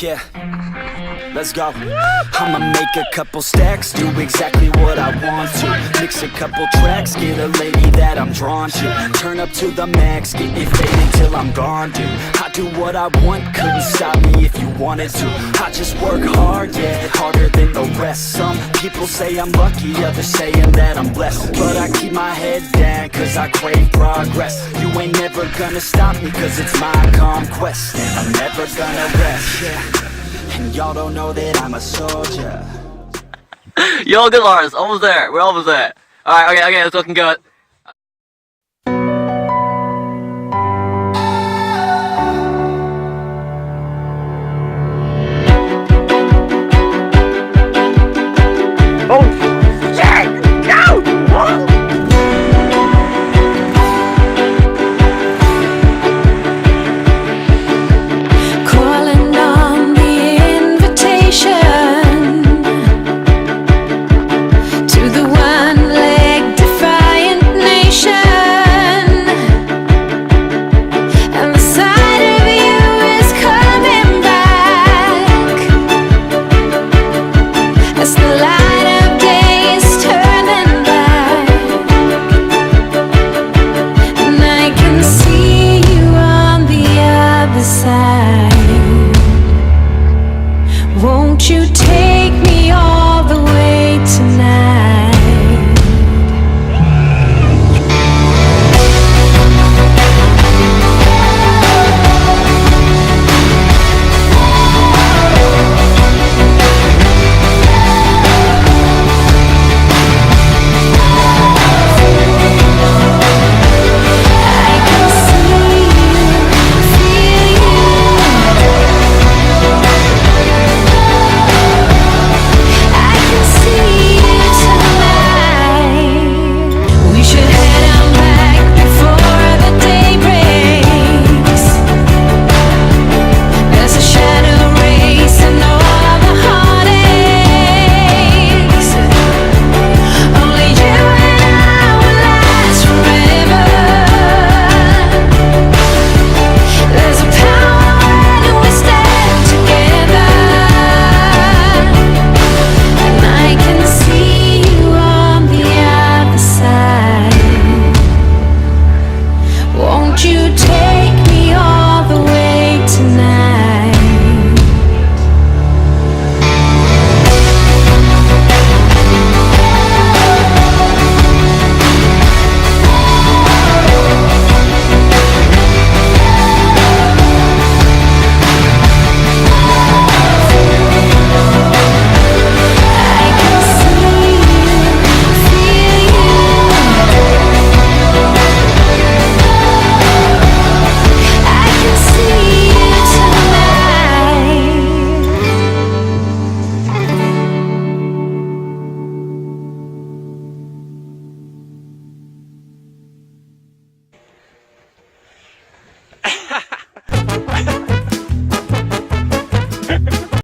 Yeah, let's go. I'ma make a couple stacks, do exactly what I want to. Mix a couple tracks, get a lady that I'm drawn to. Turn up to the max, get it faded till I'm gone, dude. I do what I want, couldn't stop me if you wanted to. I just work hard, yeah, harder than the rest. Some people say I'm lucky, others saying that I'm blessed. But I keep my head down, cause I crave progress. You ain't never gonna stop me, cause it's my conquest. And I'm never gonna rest, yeah. And y'all don't know that I'm a soldier. Yo, good Lars, almost there. We're almost there. Alright, okay, it's looking good. Oh, shit! Go! Calling on the invitation to the one-leg defiant nation, and the sight of you is coming back as the light